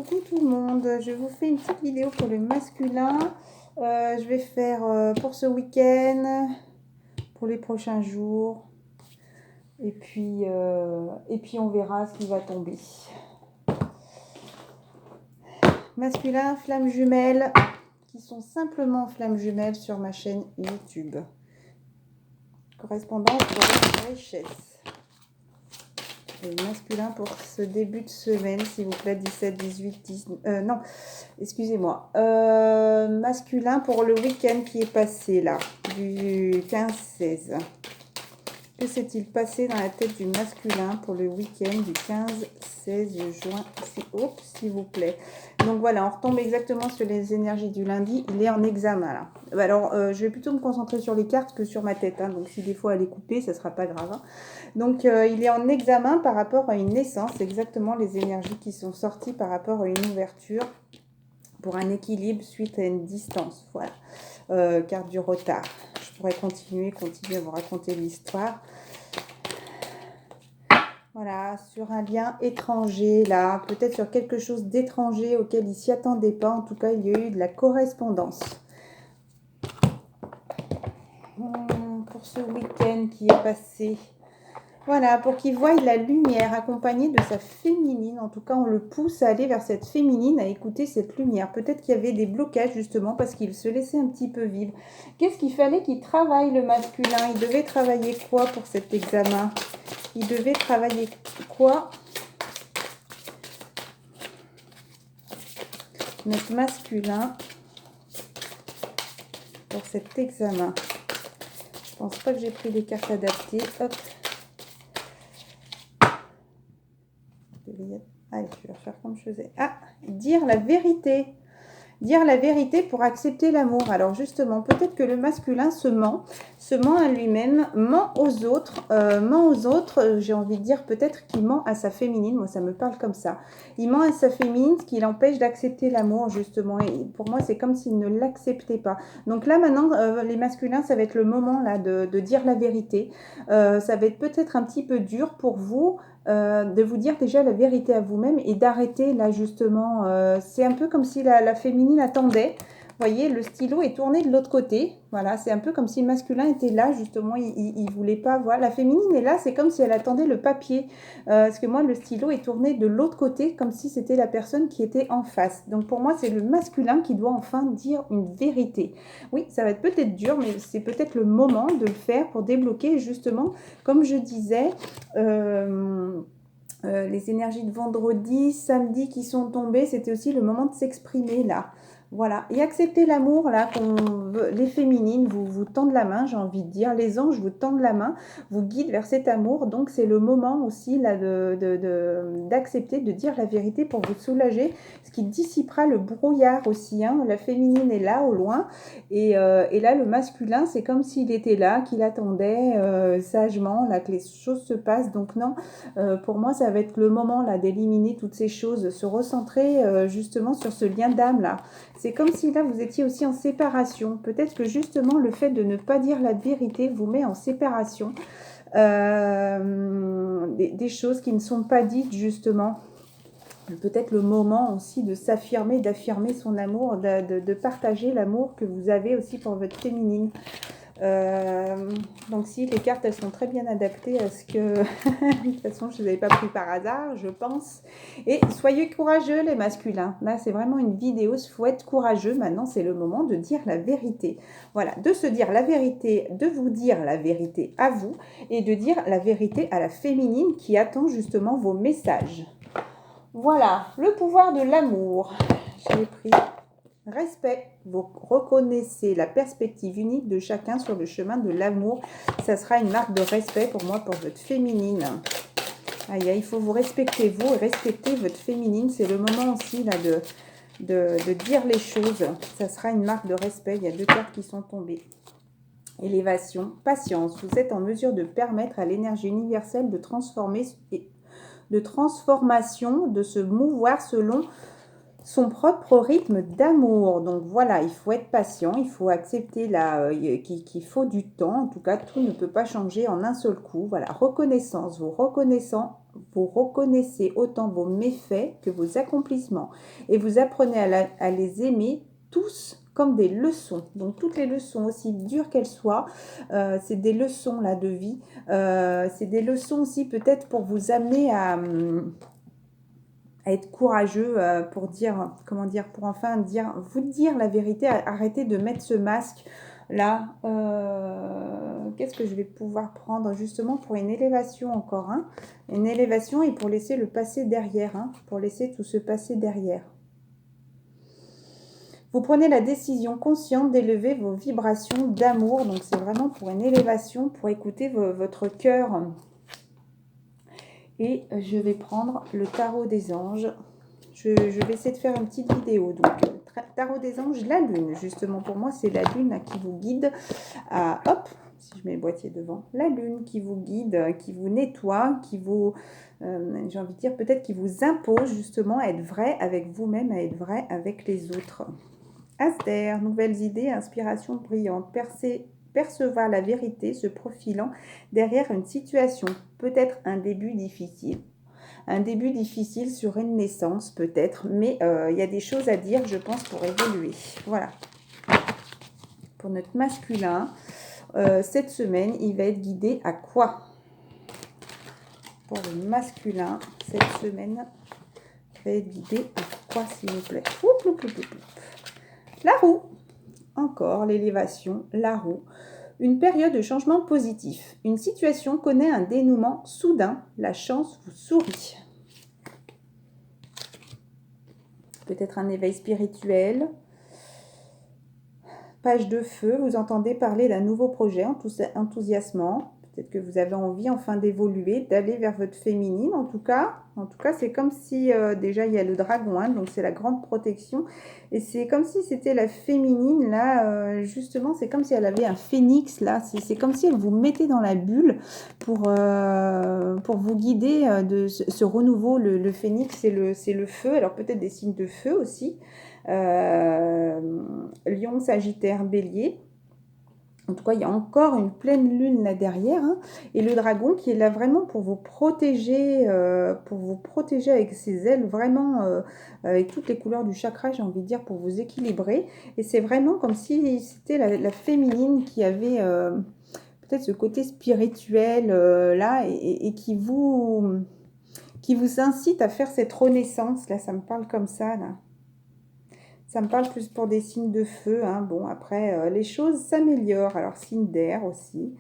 coucou tout le monde, je vous fais une petite vidéo pour le masculin. Je vais faire pour ce week-end, pour les prochains jours, et puis on verra ce qui va tomber. Masculin, flammes jumelles, qui sont simplement flammes jumelles sur ma chaîne YouTube. Correspondance de richesse. Et masculin pour ce début de semaine, s'il vous plaît, 17, 18, 19... non, excusez-moi. Masculin pour le week-end qui est passé, là, du 15-16. Que s'est-il passé dans la tête du masculin pour le week-end du 15-16 juin, s'il vous plaît. Donc voilà, on retombe exactement sur les énergies du lundi. Il est en examen, là. Alors, je vais plutôt me concentrer sur les cartes que sur ma tête. Hein. Donc, si des fois elle est coupée, ça ne sera pas grave. Hein. Donc, il est en examen par rapport à une naissance. Exactement les énergies qui sont sorties par rapport à une ouverture pour un équilibre suite à une distance. Voilà. Carte du retard. Je pourrais continuer à vous raconter l'histoire. Voilà, sur un lien étranger, là, peut-être sur quelque chose d'étranger auquel il ne s'y attendait pas. En tout cas, il y a eu de la correspondance. Pour ce week-end qui est passé. Voilà, pour qu'il voie la lumière accompagnée de sa féminine. En tout cas, on le pousse à aller vers cette féminine, à écouter cette lumière. Peut-être qu'il y avait des blocages, justement, parce qu'il se laissait un petit peu vivre. Qu'est-ce qu'il fallait qu'il travaille, le masculin? Il devait travailler quoi pour cet examen? Il devait travailler quoi? Notre masculin pour cet examen. Je pense pas que j'ai pris des cartes adaptées. Hop. Allez, je vais refaire comme je faisais. Ah, dire la vérité. Dire la vérité pour accepter l'amour. Alors justement, peut-être que le masculin se ment à lui-même, ment aux autres, j'ai envie de dire peut-être qu'il ment à sa féminine, moi ça me parle comme ça. Il ment à sa féminine, ce qui l'empêche d'accepter l'amour justement. Et pour moi, c'est comme s'il ne l'acceptait pas. Donc là maintenant, les masculins, ça va être le moment là de dire la vérité. Ça va être peut-être un petit peu dur pour vous. De vous dire déjà la vérité à vous-même et d'arrêter là justement, c'est un peu comme si la féminine attendait, vous voyez, le stylo est tourné de l'autre côté, voilà, c'est un peu comme si le masculin était là justement, il voulait pas voir, la féminine est là, c'est comme si elle attendait le papier, parce que moi le stylo est tourné de l'autre côté, comme si c'était la personne qui était en face, donc pour moi c'est le masculin qui doit enfin dire une vérité. Oui, ça va être peut-être dur, mais c'est peut-être le moment de le faire pour débloquer justement, comme je disais, les énergies de vendredi, samedi qui sont tombées, c'était aussi le moment de s'exprimer là. Voilà, et accepter l'amour, là, les féminines vous tendent la main, j'ai envie de dire, les anges vous tendent la main, vous guident vers cet amour, donc c'est le moment aussi là d'accepter, de dire la vérité pour vous soulager, ce qui dissipera le brouillard aussi, hein. La féminine est là au loin, et là le masculin, c'est comme s'il était là, qu'il attendait sagement, là, que les choses se passent, donc non, pour moi ça va être le moment là d'éliminer toutes ces choses, de se recentrer justement sur ce lien d'âme là. C'est comme si là, vous étiez aussi en séparation. Peut-être que justement, le fait de ne pas dire la vérité vous met en séparation. Des choses qui ne sont pas dites, justement. Peut-être le moment aussi de s'affirmer, d'affirmer son amour, de partager l'amour que vous avez aussi pour votre féminine. Donc si les cartes elles sont très bien adaptées à ce que de toute façon je ne les avais pas pris par hasard, je pense, et soyez courageux les masculins, là c'est vraiment une vidéo, il faut être courageux. Maintenant c'est le moment de dire la vérité, voilà, de se dire la vérité, de vous dire la vérité à vous et de dire la vérité à la féminine qui attend justement vos messages. Voilà, le pouvoir de l'amour, j'ai pris respect, vous reconnaissez la perspective unique de chacun sur le chemin de l'amour. Ça sera une marque de respect pour moi, pour votre féminine. Aïe, il faut vous respecter, vous, et respecter votre féminine. C'est le moment aussi là de dire les choses. Ça sera une marque de respect. Il y a deux cartes qui sont tombées. Élévation, patience. Vous êtes en mesure de permettre à l'énergie universelle de transformer, de transformation, de se mouvoir selon son propre rythme d'amour. Donc voilà, il faut être patient, il faut accepter qu'il faut du temps. En tout cas, tout ne peut pas changer en un seul coup. Voilà, reconnaissance, vous reconnaissant vous reconnaissez autant vos méfaits que vos accomplissements. Et vous apprenez à les aimer tous comme des leçons. Donc toutes les leçons, aussi dures qu'elles soient, c'est des leçons là de vie. C'est des leçons aussi peut-être pour vous amener à être courageux, pour dire, comment dire, pour enfin dire, vous dire la vérité, arrêtez de mettre ce masque là. Qu'est-ce que je vais pouvoir prendre justement pour une élévation encore, hein, une élévation et pour laisser le passé derrière, hein, pour laisser tout ce passé derrière. Vous prenez la décision consciente d'élever vos vibrations d'amour, donc c'est vraiment pour une élévation, pour écouter votre cœur. Et je vais prendre le tarot des anges. Je vais essayer de faire une petite vidéo. Donc, tarot des anges, la lune, justement. Pour moi, c'est la lune qui vous guide. Hop, si je mets le boîtier devant. La lune qui vous guide, qui vous nettoie, qui vous, j'ai envie de dire, peut-être qui vous impose justement à être vrai avec vous-même, à être vrai avec les autres. As d'air, nouvelles idées, inspiration brillante, percevoir la vérité se profilant derrière une situation, peut-être un début difficile. Un début difficile sur une naissance peut-être, mais il y a des choses à dire, je pense, pour évoluer. Voilà. Pour notre masculin, cette semaine, il va être guidé à quoi? Pour le masculin, cette semaine, il va être guidé à quoi, s'il vous plaît? La roue. Encore l'élévation, la roue. Une période de changement positif. Une situation connaît un dénouement soudain. La chance vous sourit. Peut-être un éveil spirituel. Page de feu, vous entendez parler d'un nouveau projet enthousiasmant. Peut-être que vous avez envie enfin d'évoluer, d'aller vers votre féminine. En tout cas c'est comme si, déjà il y a le dragon, hein, donc c'est la grande protection. Et c'est comme si c'était la féminine, là, justement, c'est comme si elle avait un phénix, là. C'est comme si elle vous mettait dans la bulle pour vous guider de ce renouveau. Le phénix, c'est le feu. Alors peut-être des signes de feu aussi. Lion, Sagittaire, Bélier. En tout cas, il y a encore une pleine lune là derrière, hein, et le dragon qui est là vraiment pour vous protéger avec ses ailes, vraiment avec toutes les couleurs du chakra, j'ai envie de dire, pour vous équilibrer. Et c'est vraiment comme si c'était la féminine qui avait peut-être ce côté spirituel là, et qui vous incite à faire cette renaissance. Là, ça me parle comme ça, là. Ça me parle plus pour des signes de feu, hein. Bon, après, les choses s'améliorent. Alors, signe d'air aussi.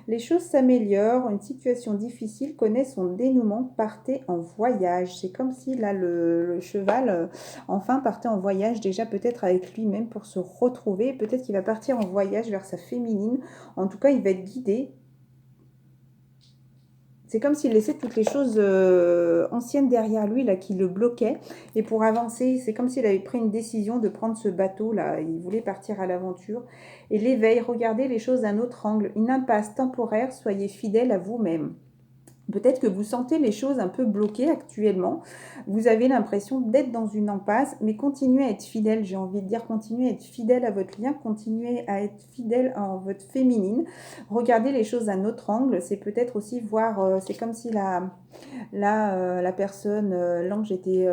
Les choses s'améliorent. Une situation difficile connaît son dénouement. Partez en voyage. C'est comme si, là, le cheval, enfin, partait en voyage, déjà peut-être avec lui-même pour se retrouver. Peut-être qu'il va partir en voyage vers sa féminine. En tout cas, il va être guidé. C'est comme s'il laissait toutes les choses anciennes derrière lui, là, qui le bloquaient. Et pour avancer, c'est comme s'il avait pris une décision de prendre ce bateau-là. Il voulait partir à l'aventure. Et l'éveil, regardez les choses d'un autre angle. Une impasse temporaire, soyez fidèle à vous-même. Peut-être que vous sentez les choses un peu bloquées actuellement. Vous avez l'impression d'être dans une impasse, mais continuez à être fidèle. J'ai envie de dire, continuez à être fidèle à votre lien, continuez à être fidèle à votre féminine. Regardez les choses d'un autre angle. C'est peut-être aussi voir, c'est comme si la personne, l'ange était,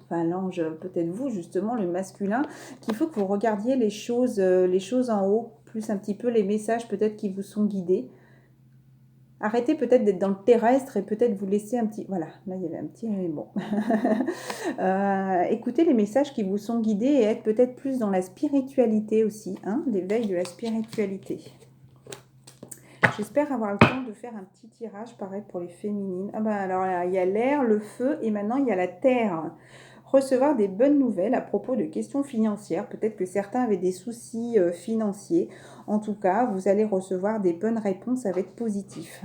enfin l'ange, peut-être vous justement, le masculin, qu'il faut que vous regardiez les choses en haut, plus un petit peu les messages peut-être qui vous sont guidés. Arrêtez peut-être d'être dans le terrestre et peut-être vous laisser un petit... Voilà, là il y avait un petit... Bon. Écoutez les messages qui vous sont guidés et être peut-être plus dans la spiritualité aussi, hein, l'éveil de la spiritualité. J'espère avoir le temps de faire un petit tirage, pareil pour les féminines. Ah ben alors là, il y a l'air, le feu et maintenant il y a la terre. Recevoir des bonnes nouvelles à propos de questions financières. Peut-être que certains avaient des soucis financiers. En tout cas, vous allez recevoir des bonnes réponses, ça va être positif.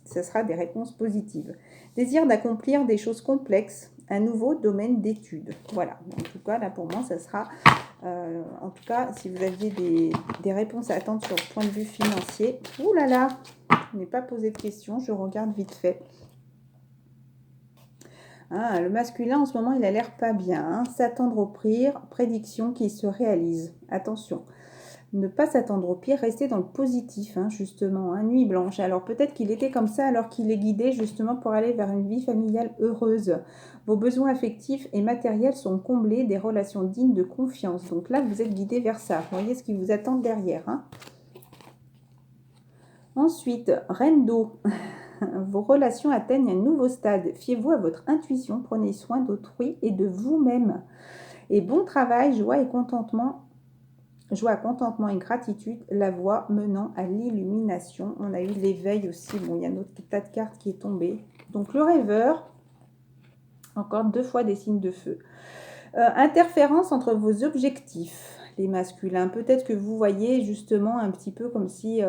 Ça sera des réponses positives. Désir d'accomplir des choses complexes, un nouveau domaine d'études. Voilà, en tout cas, là pour moi, ça sera... en tout cas, si vous aviez des réponses à attendre sur le point de vue financier, ouh là là, je n'ai pas posé de questions, je regarde vite fait. Hein, le masculin, en ce moment, il a l'air pas bien. Hein. S'attendre aux prières, prédictions qui se réalisent. Attention. Ne pas s'attendre au pire, rester dans le positif, hein, justement, hein, nuit blanche. Alors peut-être qu'il était comme ça alors qu'il est guidé justement pour aller vers une vie familiale heureuse. Vos besoins affectifs et matériels sont comblés, des relations dignes de confiance. Donc là, vous êtes guidé vers ça. Vous voyez ce qui vous attend derrière. Hein. Ensuite, Reine d'eau. Vos relations atteignent un nouveau stade. Fiez-vous à votre intuition, prenez soin d'autrui et de vous-même. Et bon travail, joie et contentement. Joie, contentement et gratitude, la voie menant à l'illumination. On a eu l'éveil aussi. Bon, il y a notre tas de cartes qui est tombé. Donc le rêveur, encore 2 fois des signes de feu. Interférence entre vos objectifs, les masculins. Peut-être que vous voyez justement un petit peu comme si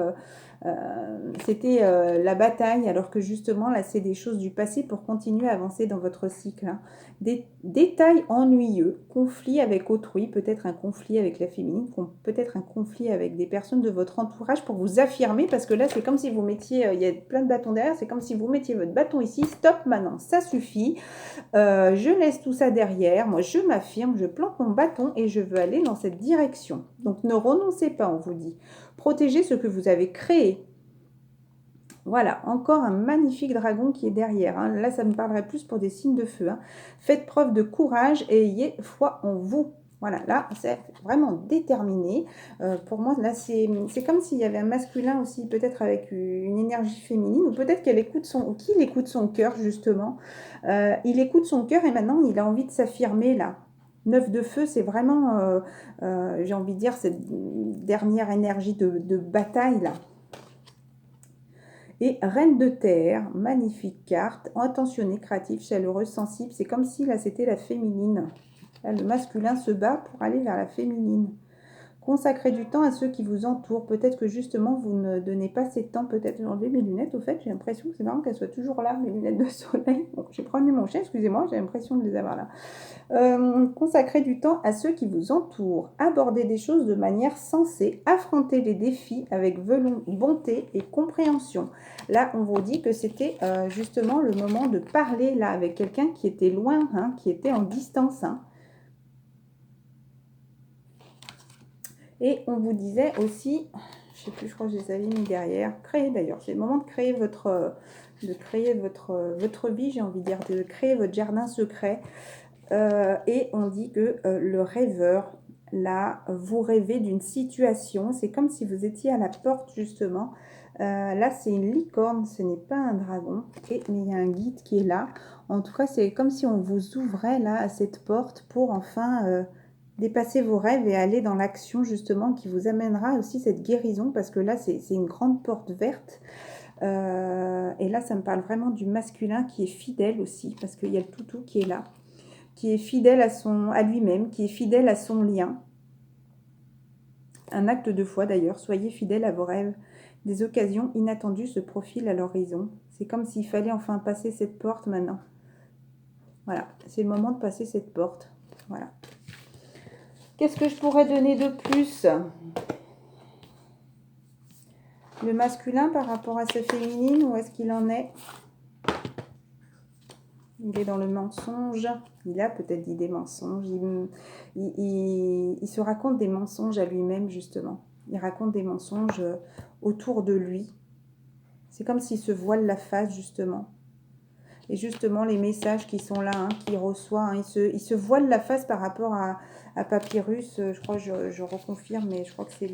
c'était la bataille, alors que justement là c'est des choses du passé pour continuer à avancer dans votre cycle. Hein. Des détails ennuyeux, conflit avec autrui, peut-être un conflit avec la féminine, peut-être un conflit avec des personnes de votre entourage pour vous affirmer, parce que là c'est comme si vous mettiez, il y a plein de bâtons derrière, c'est comme si vous mettiez votre bâton ici, stop maintenant, ça suffit, je laisse tout ça derrière, moi je m'affirme, je plante mon bâton et je veux aller dans cette direction. Donc ne renoncez pas, on vous dit. Protégez ce que vous avez créé. Voilà, encore un magnifique dragon qui est derrière. Hein. Là, ça me parlerait plus pour des signes de feu. Hein. Faites preuve de courage et ayez foi en vous. Voilà, là, c'est vraiment déterminé. Pour moi, là, c'est comme s'il y avait un masculin aussi, peut-être avec une énergie féminine, ou peut-être qu'il écoute son cœur, justement. Il écoute son cœur et maintenant, il a envie de s'affirmer, là. 9 de feu, c'est vraiment, j'ai envie de dire, cette dernière énergie de bataille, là. Et Reine de Terre, magnifique carte, attentionnée, créative, chaleureuse, sensible. C'est comme si là, c'était la féminine. Là, le masculin se bat pour aller vers la féminine. Consacrez du temps à ceux qui vous entourent. Peut-être que justement, vous ne donnez pas assez de temps. Peut-être j'ai enlevé mes lunettes. Au fait, j'ai l'impression que c'est marrant qu'elles soient toujours là, mes lunettes de soleil. Bon, j'ai promené mon chien, excusez-moi, j'ai l'impression de les avoir là. Consacrez du temps à ceux qui vous entourent. Abordez des choses de manière sensée. Affrontez les défis avec bonté et compréhension. Là, on vous dit que c'était justement le moment de parler là avec quelqu'un qui était loin, hein, qui était en distance. Hein. Et on vous disait aussi, je ne sais plus, je crois que je les avais mis derrière, créer d'ailleurs, c'est le moment de créer votre vie, j'ai envie de dire, de créer votre jardin secret. Et on dit que le rêveur, là, vous rêvez d'une situation, c'est comme si vous étiez à la porte justement. Là, c'est une licorne, ce n'est pas un dragon, mais il y a un guide qui est là. En tout cas, c'est comme si on vous ouvrait là à cette porte pour enfin dépasser vos rêves et aller dans l'action justement qui vous amènera aussi cette guérison, parce que là, c'est une grande porte verte. Et là, ça me parle vraiment du masculin qui est fidèle aussi, parce qu'il y a le toutou qui est là, qui est fidèle à lui-même, qui est fidèle à son lien. Un acte de foi d'ailleurs, soyez fidèle à vos rêves. Des occasions inattendues se profilent à l'horizon. C'est comme s'il fallait enfin passer cette porte maintenant. Voilà, c'est le moment de passer cette porte. Voilà. Qu'est-ce que je pourrais donner de plus ? Le masculin par rapport à sa féminine, où est-ce qu'il en est ? Il est dans le mensonge, il a peut-être dit des mensonges, il se raconte des mensonges à lui-même justement. Il raconte des mensonges autour de lui. C'est comme s'il se voile la face justement. Et justement les messages qui sont là, hein, qu'il reçoit, hein, il se voile la face par rapport à Papyrus, je crois, je reconfirme, mais je crois que c'est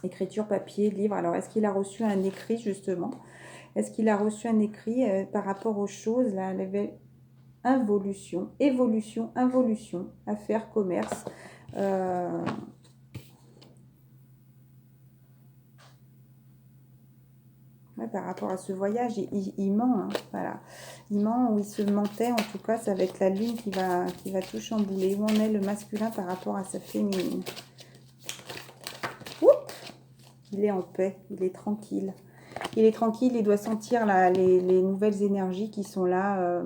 l'écriture papier, livre. Alors est-ce qu'il a reçu un écrit justement ? Est-ce qu'il a reçu un écrit par rapport aux choses, là, involution, évolution, involution, affaires, commerce. Ouais, par rapport à ce voyage, il ment, hein, voilà. Il ment ou il se mentait, en tout cas, ça va être la lune qui va tout chambouler. Où en est le masculin par rapport à sa féminine ? Oups, il est en paix, il est tranquille. Il est tranquille, il doit sentir là, les nouvelles énergies qui sont là.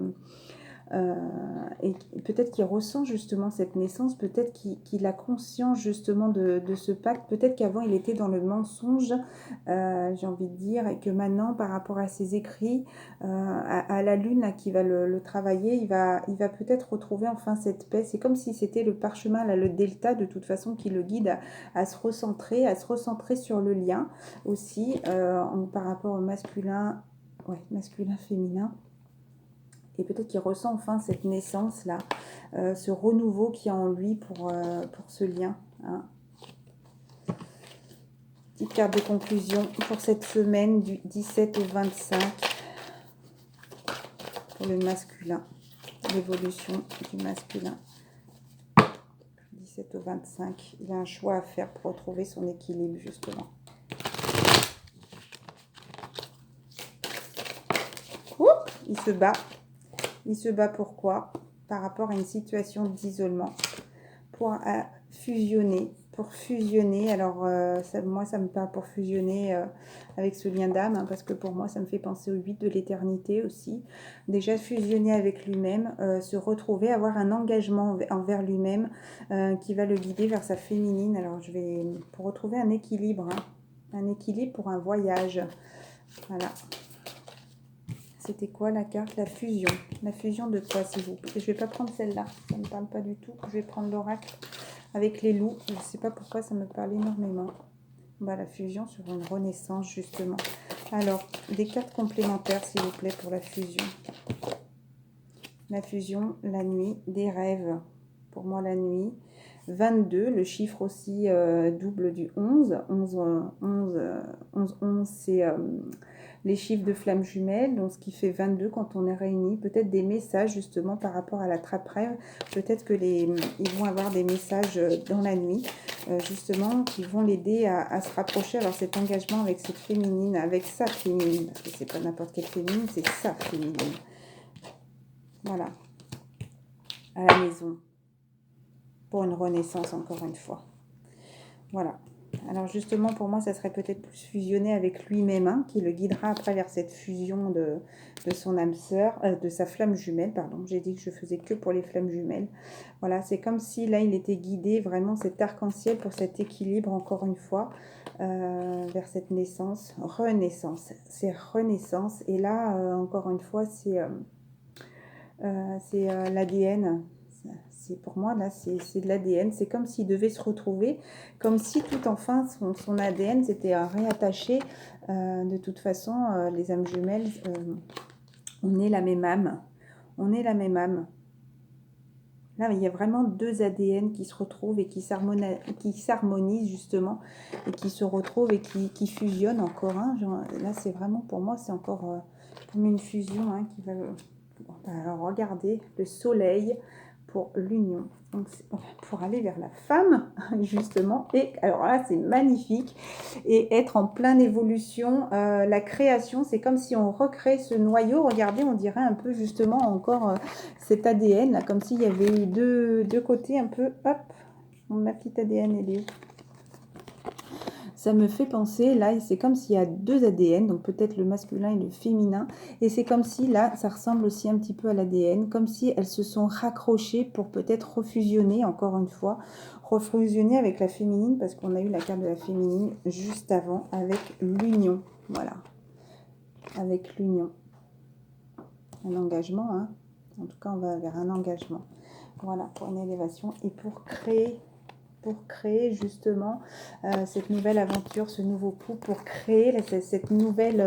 et peut-être qu'il ressent justement cette naissance, peut-être qu'il a conscience justement de ce pacte, peut-être qu'avant il était dans le mensonge, j'ai envie de dire, et que maintenant par rapport à ses écrits, à la lune là, qui va le travailler, il va peut-être retrouver enfin cette paix. C'est comme si c'était le parchemin, là, le delta de toute façon qui le guide à se recentrer sur le lien aussi par rapport au masculin, ouais, masculin, féminin. Et peut-être qu'il ressent enfin cette naissance-là, ce renouveau qu'il y a en lui pour ce lien. Hein. Petite carte de conclusion pour cette semaine du 17 au 25 pour le masculin, l'évolution du masculin. 17 au 25, il a un choix à faire pour retrouver son équilibre justement. Il se bat. Il se bat pourquoi? Par rapport à une situation d'isolement. Pour fusionner. Pour fusionner. Alors, moi, ça me parle pour fusionner avec ce lien d'âme. Hein, parce que pour moi, ça me fait penser au 8 de l'éternité aussi. Déjà, fusionner avec lui-même. Se retrouver, avoir un engagement envers lui-même qui va le guider vers sa féminine. Alors, pour retrouver un équilibre. Hein, un équilibre pour un voyage. Voilà. C'était quoi la carte? La fusion. La fusion de quoi, s'il vous plaît? Je ne vais pas prendre celle-là. Ça ne me parle pas du tout. Je vais prendre l'oracle avec les loups. Je ne sais pas pourquoi ça me parle énormément. Bah, la fusion sur une renaissance, justement. Alors, des cartes complémentaires, s'il vous plaît, pour la fusion. La fusion, la nuit, des rêves. Pour moi, la nuit. 22, le chiffre aussi double du 11. 11, c'est les chiffres de flammes jumelles, donc ce qui fait 22 quand on est réunis. Peut-être des messages justement par rapport à la trappe-rêve. Peut-être que ils vont avoir des messages dans la nuit, justement, qui vont l'aider à se rapprocher, avoir cet engagement avec cette féminine, avec sa féminine, parce que c'est pas n'importe quelle féminine, c'est sa féminine. Voilà. À la maison. Pour une renaissance, encore une fois. Voilà. Alors justement, pour moi, ça serait peut-être plus fusionné avec lui-même, hein, qui le guidera après vers cette fusion de son âme sœur, de sa flamme jumelle, pardon. J'ai dit que je faisais que pour les flammes jumelles. Voilà, c'est comme si là, il était guidé, vraiment cet arc-en-ciel pour cet équilibre, encore une fois, vers cette naissance, renaissance. C'est renaissance. Et là, encore une fois, c'est l'ADN. Pour moi, là, c'est de l'ADN. C'est comme s'il devait se retrouver, comme si tout enfin son ADN s'était réattaché. De toute façon, les âmes jumelles, on est la même âme. On est la même âme. Là, il y a vraiment deux ADN qui se retrouvent et qui s'harmonisent justement, et qui se retrouvent et qui fusionnent encore. Hein. Là, c'est vraiment, pour moi, c'est encore comme une fusion hein, qui va... Alors, regardez, le soleil pour l'union. Donc, pour aller vers la femme, justement. Et alors là, c'est magnifique. Et être en pleine évolution. La création, c'est comme si on recrée ce noyau. Regardez, on dirait un peu, justement, encore cet ADN, là, comme s'il y avait eu deux côtés un peu. Hop, ma petite ADN, elle est où? Ça me fait penser, là, c'est comme s'il y a deux ADN, donc peut-être le masculin et le féminin, et c'est comme si, là, ça ressemble aussi un petit peu à l'ADN, comme si elles se sont raccrochées pour peut-être refusionner, encore une fois, refusionner avec la féminine, parce qu'on a eu la carte de la féminine juste avant, avec l'union, voilà, avec l'union. Un engagement, hein, en tout cas, on va vers un engagement, voilà, pour une élévation, et pour créer justement cette nouvelle aventure, ce nouveau coup, pour créer cette nouvelle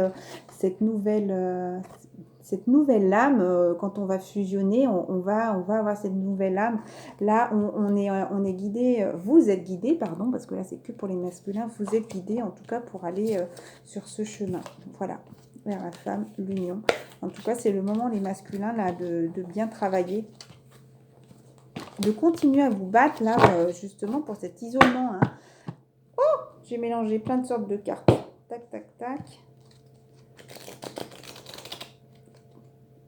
âme. Quand on va fusionner, on va avoir cette nouvelle âme. Là, on est guidé, vous êtes guidé, pardon, parce que là, c'est que pour les masculins, vous êtes guidé, en tout cas, pour aller sur ce chemin. Voilà, vers la femme, l'union. En tout cas, c'est le moment, les masculins, là, de bien travailler, de continuer à vous battre là justement pour cet isolement. Hein. Oh, j'ai mélangé plein de sortes de cartes. Tac, tac, tac.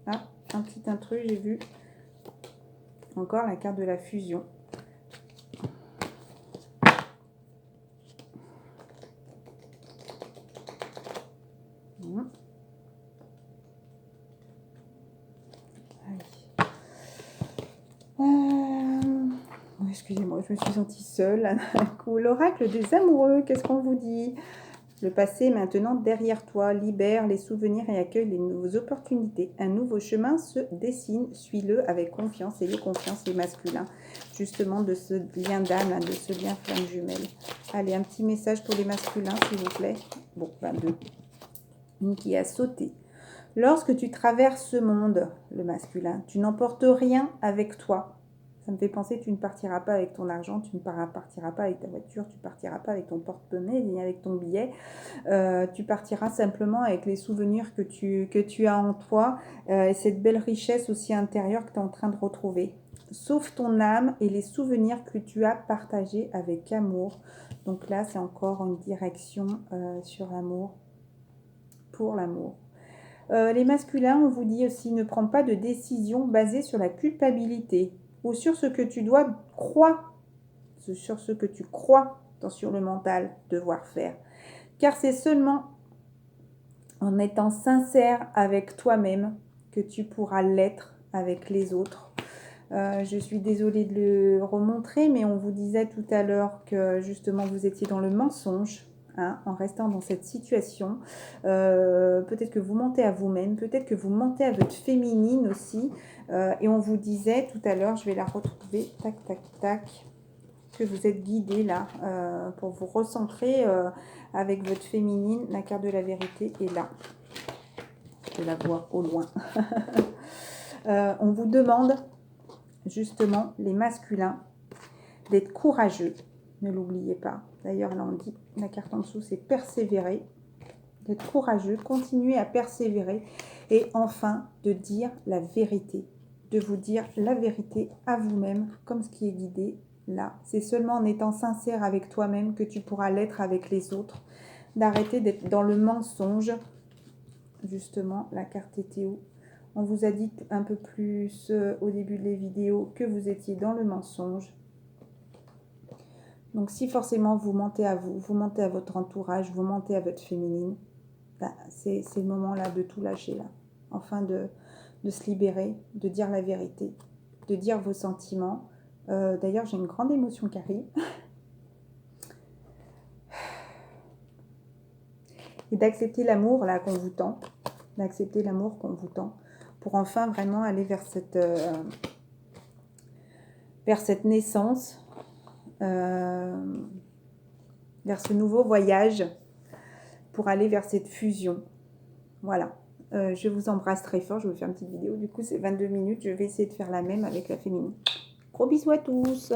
Ah, un petit intrus, j'ai vu. Encore la carte de la fusion. Excusez-moi, je me suis sentie seule. Un coup, l'oracle des amoureux, qu'est-ce qu'on vous dit? Le passé est maintenant derrière toi. Libère les souvenirs et accueille les nouvelles opportunités. Un nouveau chemin se dessine. Suis-le avec confiance. Ayez confiance, les masculins, justement, de ce lien d'âme, de ce lien flamme jumelle. Allez, un petit message pour les masculins, s'il vous plaît. Bon, 22. Une qui a sauté. Lorsque tu traverses ce monde, le masculin, tu n'emportes rien avec toi. Ça me fait penser que tu ne partiras pas avec ton argent, tu ne partiras pas avec ta voiture, tu ne partiras pas avec ton porte-monnaie, ni avec ton billet. Tu partiras simplement avec les souvenirs que tu as en toi et cette belle richesse aussi intérieure que tu es en train de retrouver. Sauf ton âme et les souvenirs que tu as partagés avec amour. Donc là, c'est encore une direction sur l'amour, pour l'amour. Les masculins, on vous dit aussi, ne prends pas de décision basée sur la culpabilité ou sur ce que tu dois croire, sur ce que tu crois sur le mental devoir faire. Car c'est seulement en étant sincère avec toi-même que tu pourras l'être avec les autres. Je suis désolée de le remontrer, mais on vous disait tout à l'heure que justement vous étiez dans le mensonge. Hein, en restant dans cette situation, peut-être que vous mentez à vous-même, peut-être que vous mentez à votre féminine aussi, et on vous disait tout à l'heure, je vais la retrouver, tac, tac, tac, que vous êtes guidé là, pour vous recentrer avec votre féminine. La carte de la vérité est là, je la vois au loin. On vous demande justement, les masculins, d'être courageux, ne l'oubliez pas. D'ailleurs, là on dit, la carte en dessous, c'est persévérer, d'être courageux, continuer à persévérer et enfin de dire la vérité, de vous dire la vérité à vous-même, comme ce qui est guidé là. C'est seulement en étant sincère avec toi-même que tu pourras l'être avec les autres, d'arrêter d'être dans le mensonge. Justement, la carte était où? On vous a dit un peu plus au début des vidéos que vous étiez dans le mensonge. Donc si forcément vous mentez à vous, vous mentez à votre entourage, vous mentez à votre féminine, ben, c'est le moment là de tout lâcher là. Enfin de se libérer, de dire la vérité, de dire vos sentiments. D'ailleurs j'ai une grande émotion qui arrive. Et d'accepter l'amour là qu'on vous tend. D'accepter l'amour qu'on vous tend. Pour enfin vraiment aller vers cette naissance, vers ce nouveau voyage, pour aller vers cette fusion. Voilà. Je vous embrasse très fort. Je vais vous faire une petite vidéo. Du coup, c'est 22 minutes. Je vais essayer de faire la même avec la féminine. Gros bisous à tous.